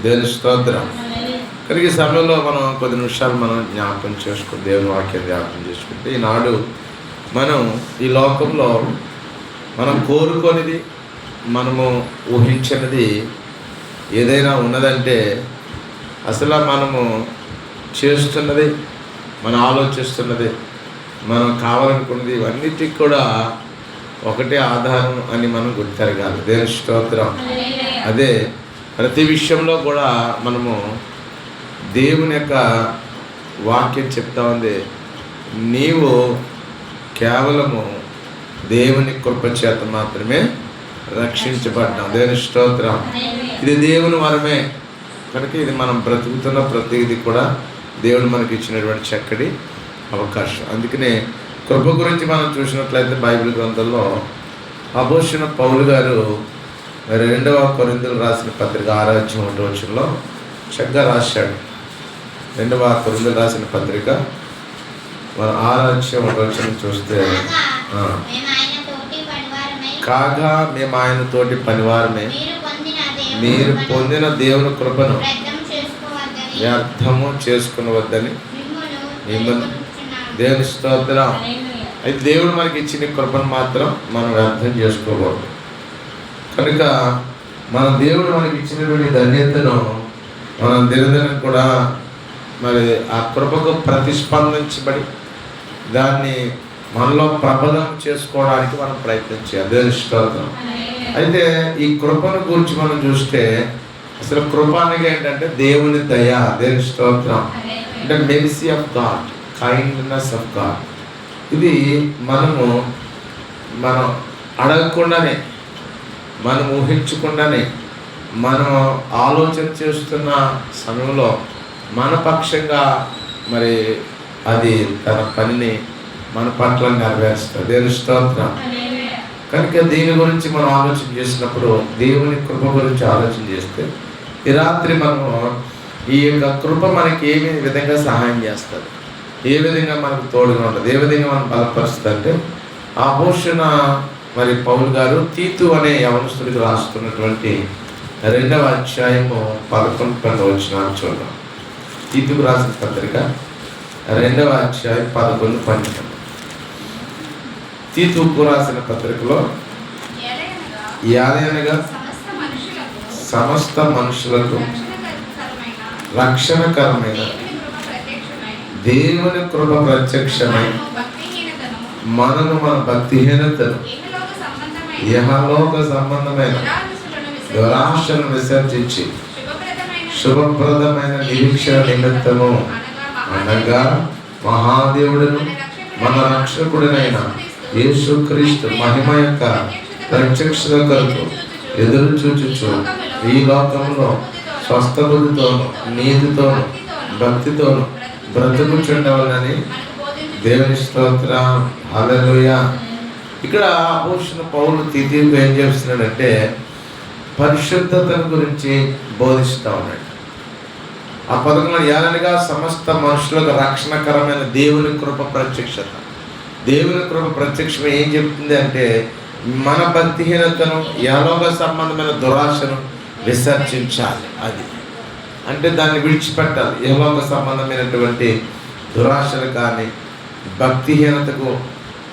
దేవుని స్తోత్రం. కనుక ఈ సమయంలో మనం కొద్ది నిమిషాలు మనం జ్ఞాపకం చేసుకుని దేవుని వాక్యం జ్ఞాపకం చేసుకుంటే, ఈనాడు మనం ఈ లోకంలో మనం కోరుకొనిది, మనము ఊహించినది ఏదైనా ఉన్నదంటే, అసలు మనము చేస్తున్నది, మనం ఆలోచిస్తున్నది, మనం కావాలనుకున్నది, ఇవన్నిటికి కూడా ఒకటే ఆధారం అని మనం గుర్తెరగాలి. దేవుని స్తోత్రం. అదే ప్రతి విషయంలో కూడా మనము దేవుని యొక్క వాక్యం చెప్తా ఉంది, నీవు కేవలము దేవుని కృప చేత మాత్రమే రక్షించబడ్డాం. దేవుని స్తోత్రం. ఇది దేవుని వరమే. కనుక ఇది మనం బ్రతుకుతున్న ప్రతిదీ కూడా దేవుడు మనకి ఇచ్చినటువంటి చక్కటి అవకాశం. అందుకనే కృప గురించి మనం చూసినట్లయితే బైబిల్ గ్రంథంలో అపోస్తలుడైన పౌలు గారు 2వ కొరింథీయులకు రాసిన పత్రిక 6:1 చక్కగా రాశాడు. 2వ కొరింథీయులకు రాసిన పత్రిక 6:1 చూస్తే, కాగా మేము ఆయన తోటి పనివారమే, మీరు పొందిన దేవుని కృపను వ్యర్థము చేసుకునవద్దని మిమ్మల్ని. దేవుని స్తోత్రం. అయితే దేవుడు మనకి ఇచ్చిన కృపను మాత్రం మనం వ్యర్థం చేసుకోకూడదు. కనుక మన దేవుడు మనకి ఇచ్చినటువంటి ధన్యతను మనం దినదినం కూడా మరి ఆ కృపకు ప్రతిస్పందించబడి దాన్ని మనలో ప్రబలం చేసుకోవడానికి మనం ప్రయత్నం చేయాలి. దేవుని స్తోత్రం. అయితే ఈ కృపను గురించి మనం చూస్తే, అసలు కృప అనేది ఏంటంటే దేవుని దయ. దేవుని స్తోత్రం. అంటే mercy of God, kindness of God. ఇది మనం అడగకుండానే, మనం ఊహించకుండానే, మనం ఆలోచన చేస్తున్న సమయంలో మన పక్షంగా మరి అది తన పనిని మన పట్ల నెరవేరుస్తుంది. దేవుని స్తోత్రం. కనుక దీని గురించి మనం ఆలోచన చేసినప్పుడు, దేవుని కృప గురించి ఆలోచన చేస్తే, ఈ రాత్రి మనము ఈ యొక్క కృప మనకి ఏ విధంగా సహాయం చేస్తుంది, ఏ విధంగా మనకు తోడుగా ఉంటుంది, ఏ విధంగా మనం బలపరుస్తుంది అంటే, ఆ అపోస్తలుడైన మరి పౌలు గారు తీతు అనే యవనస్తుడికి రాస్తున్నటువంటి 2వ అధ్యాయము 11-12 చూద్దాం. తీతుకు రాసిన పత్రిక 2వ అధ్యాయం 11-12. తీతుకు రాసిన పత్రికలో యాదనగా సమస్త మనుషులకు రక్షణకరమైన దేవుని కృప ప్రత్యక్షమై మనను మన భక్తిహీనతను, యహలోక సంబంధమైన దురాశను విసర్జించి శుభప్రదమైన నిరీక్షణ నిమిత్తము, అనగా మహాదేవుడును మన రక్షకుడినైన యేసుక్రీస్తు మహిమ యొక్క ప్రత్యక్షత కొరకు ఎదురు చూచుచు ఈ లోకంలో స్వస్థ బుద్ధితోను, నీతితోను, భక్తితోను బ్రతుకుచుండవలని. దేవుని స్తోత్రం. హల్లెలూయా. ఇక్కడ అపోస్తలుడైన పౌలు తీతుకు ఏం చేస్తున్నాడంటే, పరిశుద్ధతను గురించి బోధిస్తూ ఉన్నాడు. ఆ పదకంలో యాదనగా సమస్త మనుషులకు రక్షణకరమైన దేవుని కృప ప్రత్యక్షత. దేవుని కృప ప్రత్యక్షం ఏం చెప్తుంది అంటే, మన భక్తిహీనతను, యహలోక సంబంధమైన దురాశను విసర్జించాలి. అది అంటే దాన్ని విడిచిపెట్టాలి. యహలోక సంబంధమైనటువంటి దురాశలు కానీ, భక్తిహీనతకు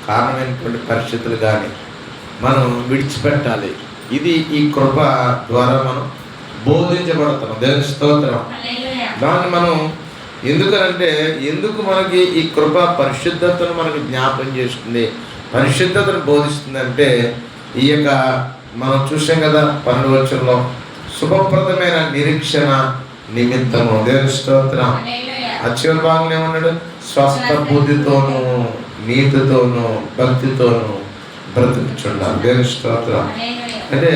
కారణమైనటువంటి పరిస్థితులు కానీ మనం విడిచిపెట్టాలి. ఇది ఈ కృప ద్వారా మనం బోధించబడతాం. దేవుని స్తోత్రం. దాన్ని మనం ఎందుకు మనకి ఈ కృప పరిశుద్ధతను మనకు జ్ఞాపకం చేస్తుంది, పరిశుద్ధతను బోధిస్తుంది అంటే, ఈ యొక్క మనం చూసాం కదా 12 శుభప్రదమైన నిరీక్షణ నిమిత్తము. దేవుని స్తోత్రం. ఆ చివరి భాగంలో ఏమన్నాడు? స్వస్థ బుద్ధితోనూ, నీతితోనూ, భక్తితోనూ బ్రతుకుచుండాలి. దేవుని స్తోత్రం. అంటే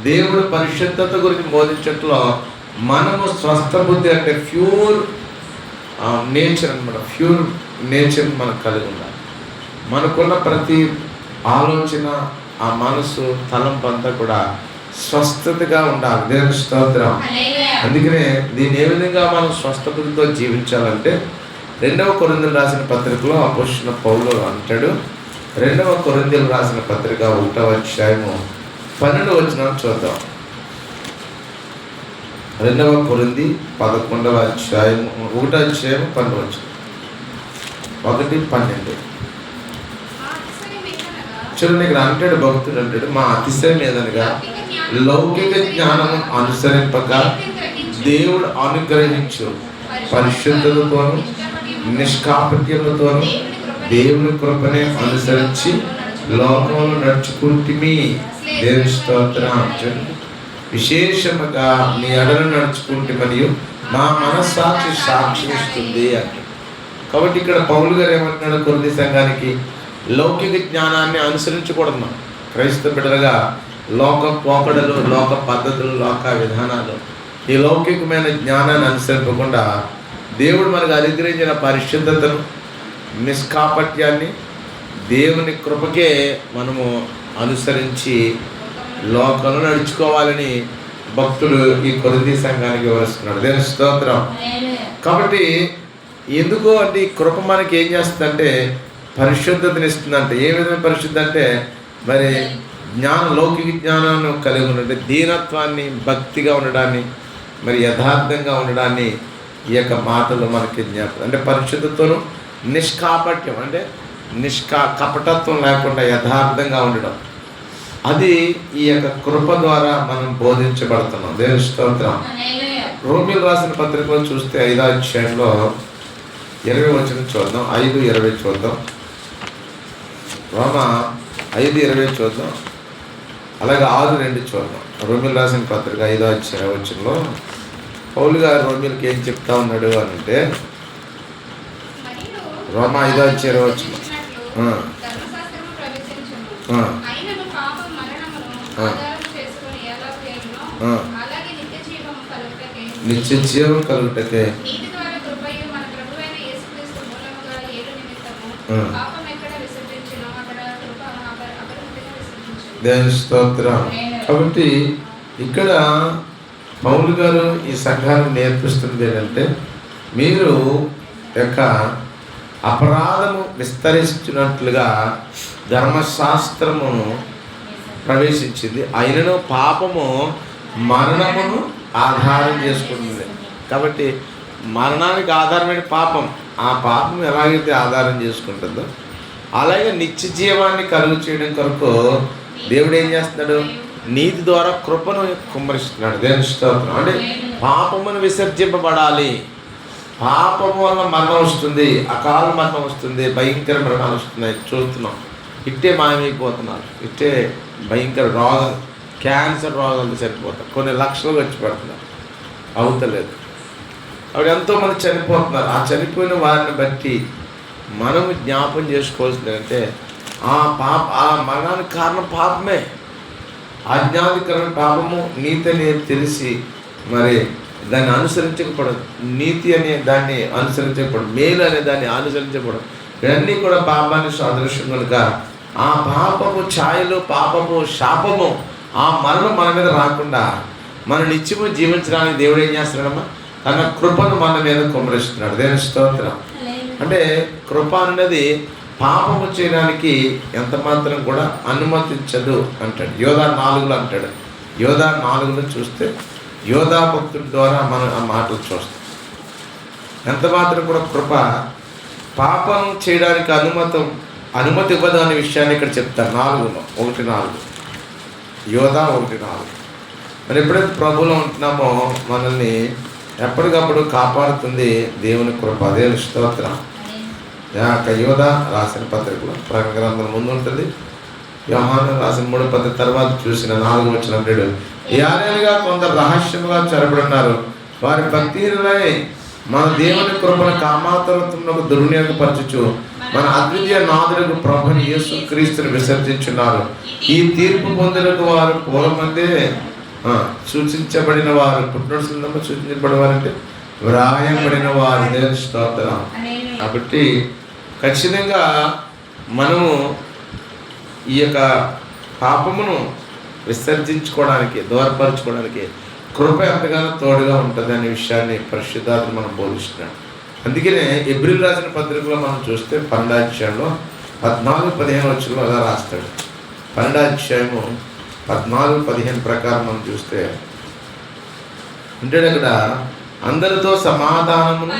దేవుడు పరిశుద్ధత గురించి బోధించట్లో మనము స్వస్థ బుద్ధి అంటే ప్యూర్ నేచర్ అనమాట. ప్యూర్ నేచర్ మనకు కలిగి ఉండాలి. మనకున్న ప్రతి ఆలోచన, ఆ మనసు, తలంపు అంతా కూడా స్వస్థతగా ఉండాలి. దేవుని స్తోత్రం. అందుకనే దీన్ని ఏ విధంగా మనం స్వస్థ బుద్ధితో జీవించాలంటే, 2వ కొరింథీయులకు రాసిన పత్రికలో అపోస్తలుడైన పౌలు అంటాడు. 2వ కొరింథీయులకు రాసిన పత్రిక 1వ అధ్యాయము 12 చూద్దాం. 2వ కొరింథీ 11వ అధ్యాయం 1వ అధ్యాయం 12 1-12. చూడండి, ఇక్కడ అంటాడు భక్తుడు, అంటాడు మా అతిశయం ఏదనగా లౌకిక జ్ఞానము అనుసరింపక దేవుడు అనుగ్రహించు పరిశుద్ధతతోను నిష్కాపట్యముతోను దేవుని కృపనే అనుసరించి లోకంలో నడుచుకుంటుమి. దేవుని స్తోత్రం. విశేషముగా నీ ఎడలు నడుచుకుంటే మరియు నా మనస్సాక్షి సాక్ష్యం ఇస్తుంది అంటే. కాబట్టి ఇక్కడ పౌలు గారు ఏమంటున్నాడు కొరింథీ సంఘానికి, లౌకిక జ్ఞానాన్ని అనుసరించకూడదు. క్రైస్తవ బిడ్డలుగా లోక పోకడలు, లోక పద్ధతులు, లోక విధానాలు, ఈ లౌకికమైన జ్ఞానాన్ని అనుసరించకుండా దేవుడు మనకు అనుగ్రహించిన పరిశుద్ధతను నిష్కాపట్యాన్ని దేవుని కృపకే మనము అనుసరించి లోకంలో నడుచుకోవాలని భక్తుడు ఈ కొరింథీ సంఘానికి వివరిస్తున్నాడు. దేవుని స్తోత్రం. కాబట్టి ఎందుకు అంటే ఈ కృప మనకి ఏం చేస్తుందంటే పరిశుద్ధతని ఇస్తుందంటే. ఏ విధమైన పరిశుద్ధ అంటే మరి లౌకిక జ్ఞానాన్ని కలిగి ఉండే దీనత్వాన్ని, భక్తిగా ఉండడాన్ని, మరి యథార్థంగా ఉండడాన్ని ఈ యొక్క మాటలు మనకి జ్ఞాపకం. అంటే పరిశుద్ధతను నిష్కాపట్యం అంటే కపటత్వం లేకుండా యథార్థంగా ఉండడం, అది ఈ యొక్క కృప ద్వారా మనం బోధించబడుతున్నాం. దేవుని స్తోత్రం. రోమీయులకు రాసిన పత్రికలో చూస్తే 5వ అధ్యాయంలో 20 వచనం చూద్దాం. 5:20 చూద్దాం. రోమా 5:20 చూద్దాం. అలాగే 6:2 చూద్దాం. రోమీయులకు రాసిన పత్రిక 5వ అధ్యాయం వచనంలో పౌలు గారు రోమీయులకు ఏం చెప్తా ఉన్నాడు అని అంటే, రోమా 5వ అధ్యాయం వచనం నిత్య జీవం కలుగుటకే దేవుని స్తోత్రం. కాబట్టి ఇక్కడ పౌలు గారు ఈ సంఘాన్ని నేర్పిస్తుంది ఏంటంటే, మీరు యొక్క అపరాధము విస్తరించినట్లుగా ధర్మశాస్త్రమును ప్రవేశించింది, అయినను పాపము మరణమును ఆధారం చేసుకుంటుంది. కాబట్టి మరణానికి ఆధారమైన పాపం, ఆ పాపం ఎలాగైతే ఆధారం చేసుకుంటుందో అలాగే నిత్య జీవాన్ని కలుగు చేయడం కొరకు దేవుడు ఏం చేస్తున్నాడు, నీతి ద్వారా కృపను కుమ్మరిస్తున్నాడు. దేవుని స్తోత్రం. అంటే పాపమును విసర్జింపబడాలి. పాపం వల్ల మరణం వస్తుంది, అకాల మరణం వస్తుంది, భయంకర మరణాలు వస్తున్నాయి, చూస్తున్నాం. ఇట్టే మాయమైపోతున్నారు, ఇట్టే భయంకర రోగాలు, క్యాన్సర్ రోగాలు చనిపోతారు, కొన్ని లక్షలు వచ్చి పడుతున్నారు, అవుతలేదు. అప్పుడు ఎంతోమంది చనిపోతున్నారు. ఆ చనిపోయిన వారిని బట్టి మనం జ్ఞాపం చేసుకోవాల్సింది అంటే ఆ మరణానికి కారణం పాపమే. ఆజ్ఞాధికరమైన పాపము, నీతి అనేది తెలిసి మరి దాన్ని అనుసరించకపోవడం, నీతి అనే దాన్ని అనుసరించకపోవడం, మేలు అనే దాన్ని అనుసరించకపోవడం, ఇవన్నీ కూడా పాపాన్ని సాదృశ్యం కనుక ఆ పాపము ఛాయలు, పాపము శాపము, ఆ మరణం మన మీద రాకుండా మన నిత్యము జీవించడానికి దేవుడు ఏం చేస్తున్నాడమ్మా, తన కృపను మన మీద కుమ్మరిస్తున్నాడు. దేవుని స్తోత్రం. అంటే కృప అనేది పాపము చేయడానికి ఎంత మాత్రం కూడా అనుమతించదు అంటాడు. యోధా 4లో అంటాడు. యోధా 4లో చూస్తే యోధా భక్తుడి ద్వారా మనం ఆ మాటలు చూస్తాం. ఎంత మాత్రం కూడా కృప పాపం చేయడానికి అనుమతి ఇవ్వదు అనే విషయాన్ని ఇక్కడ చెప్తారు. 4లో 1:4 యోధా 1:4. మరి ఎప్పుడైతే ప్రభువులో ఉంటున్నామో మనల్ని ఎప్పటికప్పుడు కాపాడుతుంది దేవుని కృప. దేవుని స్తోత్రం. యోధా రాసిన పత్రికలో ప్రకటన గ్రంథం ముందు ఉంటుంది, యోహాను రాసిన 3వ పత్రిక తర్వాత చూసిన 4వ వచనం అంటాడు, యానేలుగా కొందరు రహస్యముగా చెరబడున్నారు, వారి భక్తిహీనులై మన దేవుని కృపను కామాతరత్వమునకు దుర్వినియోగపరచుచు మన అద్వితీయ నాథులకు ప్రభుని యేసు క్రీస్తుని విసర్జించున్నారు. ఈ తీర్పు పొందులకు వారు పూర్వమందే సూచించబడిన వారు, పుట్టినోడు సూచించబడిన వారంటే వ్రాయబడిన వారు. దేవుని స్తోత్రం. కాబట్టి ఖచ్చితంగా మనము ఈ యొక్క పాపమును విసర్జించుకోవడానికి, దూరపరచుకోవడానికి కృప ఎంతగానో తోడుగా ఉంటుంది అనే విషయాన్ని పరిశుద్ధాత్మ మనం బోధిస్తున్నాడు. అందుకనే ఎబ్రిల్ రాసిన పత్రికలో మనం చూస్తే 12వ అధ్యాయంలో 14-15 వచనంలో అలా రాస్తాడు. 12వ అధ్యాయము 14-15 ప్రకారం మనం చూస్తే అంటే అక్కడ అందరితో సమాధానమును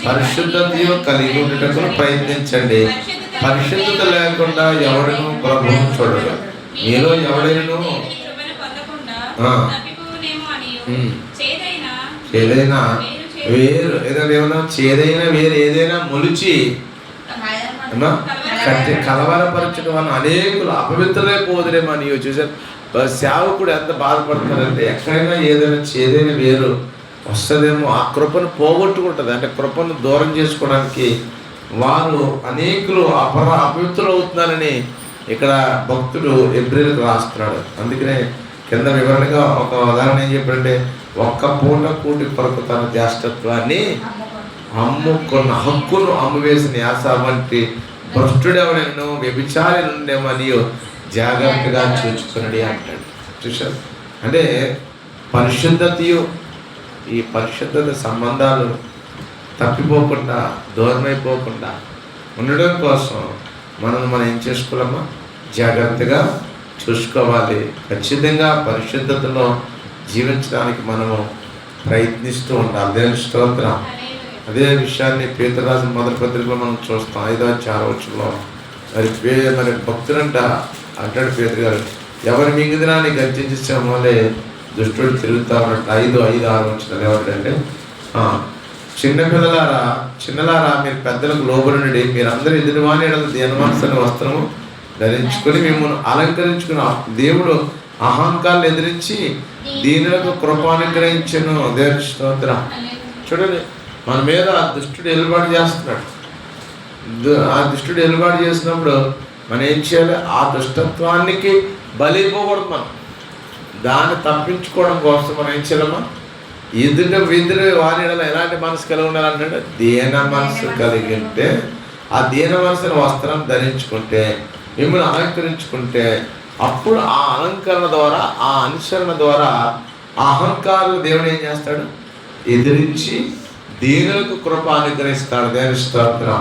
పరిశుద్ధతయు కలిగి ఉండటకు ప్రయత్నించండి. పరిశుద్ధత లేకుండా ఎవడను ప్రభువును చూడడు. మీలో ఎవడైనా చేదైనా వేరు ఏదైనా చేదైనా వేరు ఏదైనా మొలిచి కట్టి కలవరపరచడం వల్ల అనేకులు అపవిత్రులైపోదురేమో అని చూసారు. సేవకుడు ఎంత బాధపడుతున్నారంటే ఎక్కడైనా ఏదైనా చేదైన వేరు వస్తుందేమో, ఆ కృపను పోగొట్టుకుంటుంది. అంటే కృపను దూరం చేసుకోవడానికి వారు అనేకులు అపవిత్రులు అవుతున్నారని ఇక్కడ భక్తుడు ఎబ్రిల్కి రాస్తున్నాడు. అందుకనే కింద వివరణగా ఒక ఉదాహరణ ఏం చెప్పారంటే, ఒక్క పూట కూటి కొరకు తన జ్యేష్ఠత్వాన్ని అమ్ముకున్న హక్కును అమ్మువేసిన యాస వంటి భ్రష్టుడెవడెన్నో వ్యభిచారి నుండేమని జాగ్రత్తగా చూచుకున్నాడు అంటాడు. చూశారు అంటే పరిశుద్ధతయు ఈ పరిశుద్ధత సంబంధాలు తప్పిపోకుండా దూరమైపోకుండా ఉండడం కోసం మనం ఏం చేసుకోవాలమ్మా, జాగ్రత్తగా చూసుకోవాలి. ఖచ్చితంగా పరిశుద్ధతలో జీవించడానికి మనము ప్రయత్నిస్తూ ఉండాలి. దేవుని స్తోత్రం. అదే విషయాన్ని పేతురు రాసిన మొదటి పత్రికలో మనం చూస్తాం. 5-6 మరి భక్తులంట అంటాడు పేతురు గారు, ఎవరి మింగిదినాన్ని గర్జించే వల్లే దుష్టుడు తిరుగుతా ఉన్నట్టు. 5-6 ఏమంటే, చిన్నలారా మీరు పెద్దలకు లోబడి మీరందరూ ఎదుటివాని దీనమనసుని వస్త్రము ధరించుకొని మిమ్మల్ని అలంకరించుకున్న దేవుడు అహంకారాలు ఎదిరించి దీనులకు కృపానుగ్రహించను. దేవుని స్తోత్రం. చూడండి, మన మీద దుష్టుడు ఎలుబాటు చేస్తున్నాడు. ఆ దుష్టుడు ఎలుబాటు చేసినప్పుడు మనం ఏం చేయాలి? ఆ దుష్టత్వానికి బలైపోకూడదు. మనం దాన్ని తప్పించుకోవడం కోసం మనం ఏం చేయాలమ్మా, ఎదురు వారిలో ఎలాంటి మనసు కలిగి ఉండాలంటే దీన మనసు కలిగి ఉంటే, ఆ దీన మనసుని వస్త్రం ధరించుకుంటే, మిమ్మల్ని అలంకరించుకుంటే, అప్పుడు ఆ అలంకరణ ద్వారా, ఆ అనుసరణ ద్వారా అహంకారులు దేవుడు ఏం చేస్తాడు? ఎదిరించి దీనులకు కృప అనుగ్రహిస్తాడు. దేవుని స్తోత్రం.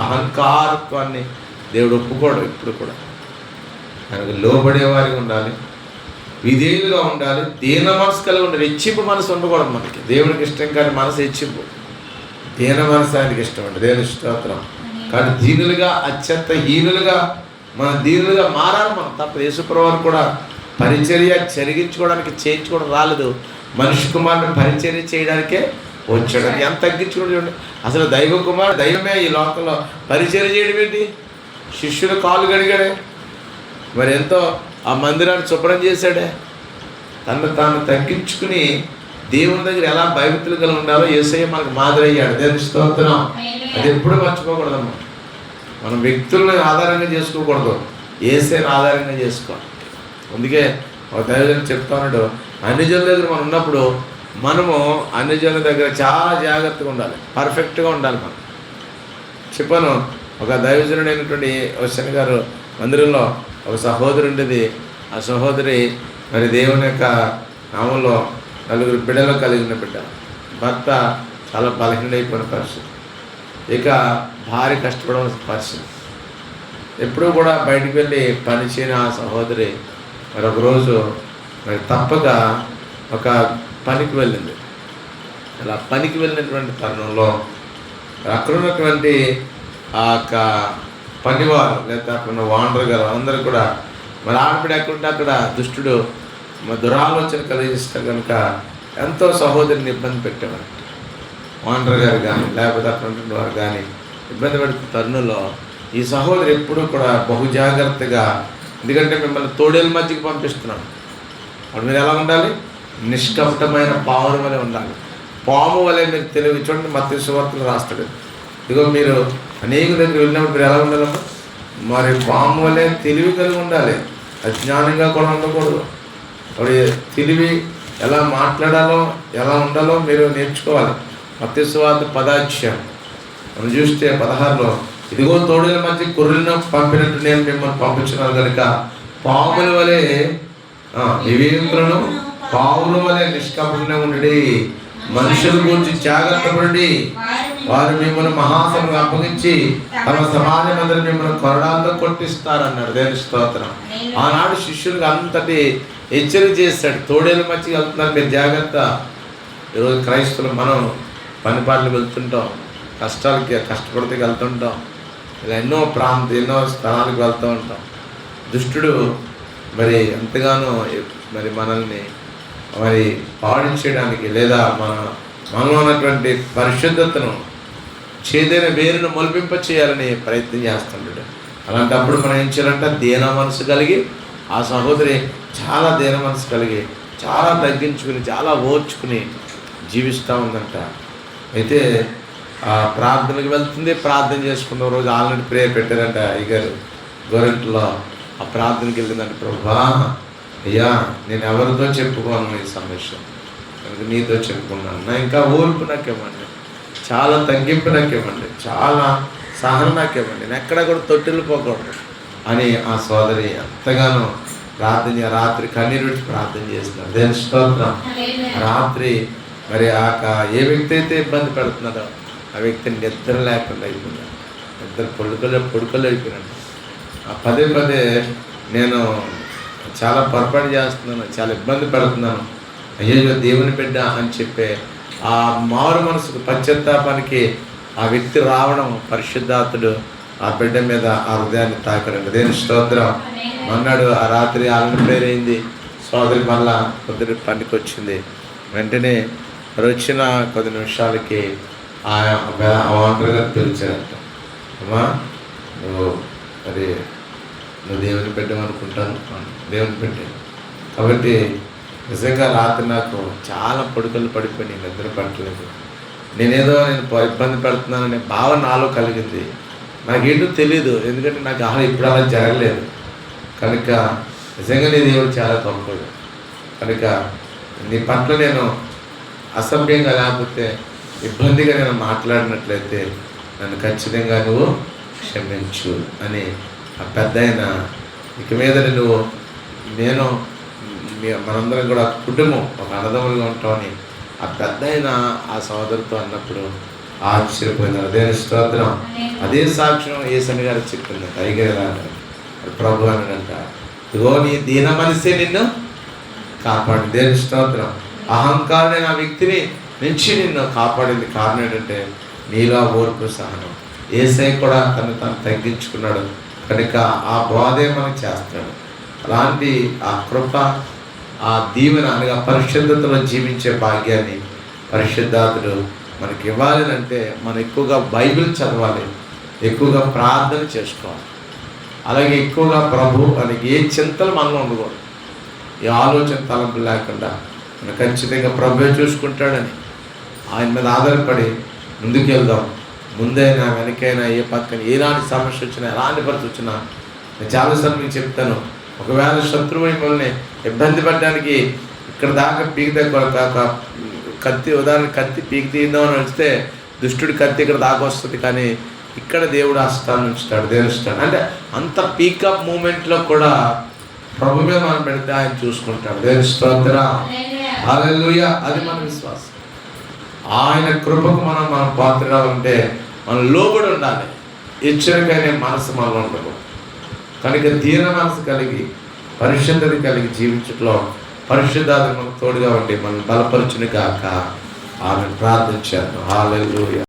అహంకారత్వాన్ని దేవుడు ఒప్పుకోడు. ఇప్పుడు కూడా ఆయనకు లోబడేవారికి ఉండాలి, విధేయులుగా ఉండాలి, దీన మనసు కలిగి ఉండాలి. హెచ్చింపు మనసు ఉండకూడదు మనకి. దేవునికి ఇష్టం కానీ మనసు హెచ్చింపు, దీన మనసు ఆయనకి ఇష్టం అండి. దేవుని స్తోత్రం. కానీ దీనులుగా, అత్యంత హీనులుగా, మనం దీనులుగా మారాలి. మనం తప్ప యేసుప్రభువు కూడా పరిచర్య జరిగించుకోవడానికి చేయించుకోవడం రాలేదు, మనిషి కుమారుని పరిచర్య చేయడానికే వచ్చాడు. ఎంత తగ్గించుకోవడం చూడండి. అసలు దైవ కుమారుడు, దైవమే ఈ లోకంలో పరిచర్య చేయడం ఏంటి? శిష్యులు కాలు గడిగాడే, మరి ఎంతో ఆ మందిరాన్ని శుభ్రం చేశాడే. తను తాను తగ్గించుకుని దేవుని దగ్గర ఎలా భయభక్తులు కలిగి ఉండాలో యేసయ్య మనకు మాదిరి అయ్యాడు. దేవుని స్తోత్రం. అది ఎప్పుడు మర్చిపోకూడదమ్మా. మనం వ్యక్తులను ఆధారంగా చేసుకోకూడదు, యేసయ్యను ఆధారంగా చేసుకోవాలి. అందుకే ఒక దైవజనుడు చెప్తా ఉన్నాడు, అన్ని జనుల దగ్గర మనం ఉన్నప్పుడు మనము అన్ని జనుల దగ్గర చాలా జాగ్రత్తగా ఉండాలి, పర్ఫెక్ట్గా ఉండాలి. మనం చెప్పాను, ఒక దైవజనుడు అయినటువంటి వశన్ గారు మందిరంలో ఒక సహోదరి ఉండేది. ఆ సహోదరి మరి దేవుని యొక్క నామంలో 4 బిడ్డలు కలిగిన బిడ్డ. భర్త చాలా బలహీనైపోయిన పరిస్థితి, ఇక భార్య కష్టపడవలసిన పరిస్థితి. ఎప్పుడూ కూడా బయటికి వెళ్ళి పని చేయని ఆ సహోదరి మరి ఒకరోజు మరి తప్పక ఒక పనికి వెళ్ళింది. అలా పనికి వెళ్ళినటువంటి తరుణంలో అక్కడ ఉన్నటువంటి ఆ యొక్క పనివారు లేదా అక్కడ వాండర్ గారు అందరూ కూడా మరి ఆడపిడ ఎక్కడుంటే అక్కడ దుష్టుడు మరి దురాలోచన కలిగిస్తే కనుక ఎంతో సహోదరిని ఇబ్బంది పెట్టేవారు. వాండర్ గారు కానీ లేకపోతే అక్కడ ఉంటున్న వారు కానీ ఇబ్బంది పెడుతున్న తరుణంలో ఈ సహోదరి ఎప్పుడూ కూడా బహు జాగ్రత్తగా, ఎందుకంటే మిమ్మల్ని తోడేల మధ్యకి పంపిస్తున్నాడు, అప్పుడు మీరు ఎలా ఉండాలి? నిష్కపటమైన పావుల వలె ఉండాలి. పాము వలె మీరు తెలివి. చూడండి, మత్తయి సువార్తలో రాస్తాడు, ఇదిగో మీరు అనేక దగ్గర వెళ్ళినప్పుడు మీరు ఎలా ఉండాలమ్మా? మరి పాము వలె తెలివి కలిగి ఉండాలి, అజ్ఞానంగా కూడా ఉండకూడదు. అప్పుడు తెలివి ఎలా మాట్లాడాలో ఎలా ఉండాలో మీరు నేర్చుకోవాలి. మత్తయి సువార్త 10వ మనం చూస్తే 16లో, ఇదిగో తోడేల మధ్య గొర్రెలను పంపినట్టు నేను మిమ్మల్ని పంపించున్నాను కనుక పాముల వలె వివేకులను పావుల వలె నిష్కపటంగా ఉండి మనుషుల గురించి జాగ్రత్త పడి వారు మిమ్మల్ని మహాసభకు అప్పగించి తమ సమాజ మందిని మిమ్మల్ని కొరడాలతో కొట్టిస్తారన్నాడు. దేవుని స్తోత్రం. ఆనాడు శిష్యులకు అంతటి హెచ్చరిక చేశాడు, తోడేల మధ్యకి వెళ్తున్నారు మీరు జాగ్రత్త, ఈరోజు క్రైస్తవులు మనం పనిపాట్లు వెళ్తుంటాం, కష్టపడితే వెళ్తుంటాం, ఇలా ఎన్నో స్థలాలకు వెళ్తూ ఉంటాం. దుష్టుడు మరి ఎంతగానో మరి మనల్ని మరి పాడించడానికి లేదా మనలో ఉన్నటువంటి పరిశుద్ధతను చేదైన వేరును మొలిపింప చేయాలని ప్రయత్నం చేస్తుంటాడు. అలాంటప్పుడు మనం ఏం చేయాలంటే దీన మనసు కలిగి, ఆ సహోదరి చాలా దీన మనసు కలిగి చాలా తగ్గించుకుని చాలా ఓర్చుకుని జీవిస్తూ ఉందంట. అయితే ఆ ప్రార్థనకు వెళ్తుంది, ప్రార్థన చేసుకున్న రోజు ఆల్రెడీ ప్రేయర్ పెట్టారంట అయ్యగారు గోరంట్లో. ఆ ప్రార్థనకి వెళ్ళిందంటే, ప్రభువా అయ్యా నేను ఎవరితో చెప్పుకోను ఈ సమస్య, కనుక నీతో చెప్పుకున్నాను, నా ఇంకా ఓర్పు నాకేమండి, చాలా తగ్గింపు నాకేమండి, చాలా సహనం నాకేమండి, నేను ఎక్కడ కూడా తొట్టిల్లిపోకూడదు అని ఆ సోదరి ఎంతగానో రాత్రి కన్నీరు విడిచి ప్రార్థన చేస్తున్నారు. దేని స్తోత్రం. రాత్రి మరి ఏ వ్యక్తి అయితే ఇబ్బంది పెడుతున్నాడో ఆ వ్యక్తిని నిద్ర లేకుండా అయిపోయినాడు, నిద్ర పొడుకలు అయిపోయినాడు. పదే నేను చాలా పొరపాటు చేస్తున్నాను, చాలా ఇబ్బంది పెడుతున్నాను, అయ్యో దేవుని బిడ్డ అని చెప్పే ఆ మారు మనసుకు పశ్చాత్తాపానికి ఆ వ్యక్తి రావడం, పరిశుద్ధాత్ముడు ఆ బిడ్డ మీద ఆ హృదయాన్ని తాకరండి. దేని స్తోత్రం. అన్నాడు ఆ రాత్రి ప్రేయర్ అయింది, సోదరి మళ్ళా కొద్ది పనికి వచ్చింది. వెంటనే వచ్చిన కొద్ది నిమిషాలకి ఆ వాంటర్ గారు పిలిచారంట, అమ్మా నువ్వు దేవుని పెట్టమనుకుంటాను, దేవుని పెట్టే. కాబట్టి నిజంగా రాత్రి నాకు చాలా పడుకలు పడిపోయి నిద్ర పట్టలేదు. నేను ఇబ్బంది పెడుతున్నాననే భావన నాలో కలిగింది. నాకేంటో తెలీదు, ఎందుకంటే నాకు ఇప్పుడు అలా జరగలేదు. కనుక నిజంగా నీ దేవుడు చాలా గొప్పడు. కనుక నీ పట్ల నేను అసభ్యంగా లేకపోతే ఇబ్బందిగా నేను మాట్లాడినట్లయితే నన్ను ఖచ్చితంగా నువ్వు క్షమించు అని ఆ పెద్ద ఆయన, ఇక మీద మనందరం కూడా కుటుంబం ఒక అన్నదమ్ములుగా ఉంటామని ఆ పెద్ద ఆయన ఆ సోదరితో అన్నప్పుడు ఆశ్చర్యపోయినారు. అదే స్తోత్రం. అదే సాక్ష్యం ఏసని గారు చెప్పింది. అయ్యగారు ప్రభు అన్నాడంట, ఇదిగో నీ దీన మనసే నిన్ను కాపాడు. దేని స్తోత్రం. అహంకారుడైన ఆ వ్యక్తిని నుంచి నిన్ను కాపాడింది కారణం ఏంటంటే నీలో ఓర్పు సహనం. ఏసై కూడా తను తగ్గించుకున్నాడు, కనుక ఆ బోధే మనకు చేస్తాడు. అలాంటి ఆ కృప, ఆ దీవెన అనగా పరిశుద్ధతలో జీవించే భాగ్యాన్ని పరిశుద్ధాత్ముడు మనకి ఇవ్వాలి. అంటే మనం ఎక్కువగా బైబిల్ చదవాలి, ఎక్కువగా ప్రార్థన చేసుకోవాలి, అలాగే ఎక్కువగా ప్రభు అని ఏ చింతలు మనలో ఉండకూడదు, ఏ ఆలోచన తలంపు లేకుండా మనం ఖచ్చితంగా ప్రభువే చూసుకుంటాడని ఆయన మీద ఆధారపడి ముందుకు వెళ్దాం. ముందైనా వెనకైనా ఏ పక్కన ఎలాంటి సమస్య వచ్చినా ఎలాంటి పరిస్థితి వచ్చినా నేను చాలాసార్లు మీకు చెప్తాను, ఒకవేళ శత్రువు మిమ్మల్ని ఇబ్బంది పడడానికి ఇక్కడ దాకా కత్తి పీకి తీద్దామని వస్తే దుష్టుడి కత్తి ఇక్కడ దాకా వస్తుంది, కానీ ఇక్కడ దేవుడు హస్తాన్ని ఉంచుతాడు, దేవుస్తాడు. అంటే అంత పీకప్ మూమెంట్లో కూడా ప్రభు మీద మనం పెడితే ఆయన చూసుకుంటాడు. దేవుని స్తోత్రం. హల్లెలూయా. అది మన విశ్వాసం. ఆయన కృపకు మనం పాత్రరాలంటే మనం లోబడి ఉండాలి. హెచ్చరికైన మనసు మనలో ఉండకూడదు. కనుక దీన మనసు కలిగి పరిశుద్ధత కలిగి జీవించట్లో పరిశుద్ధాత్మ మనకు తోడుగా ఉండి మనం బలపరచును గాక. ఆమె ప్రార్థించాను. హల్లెలూయా.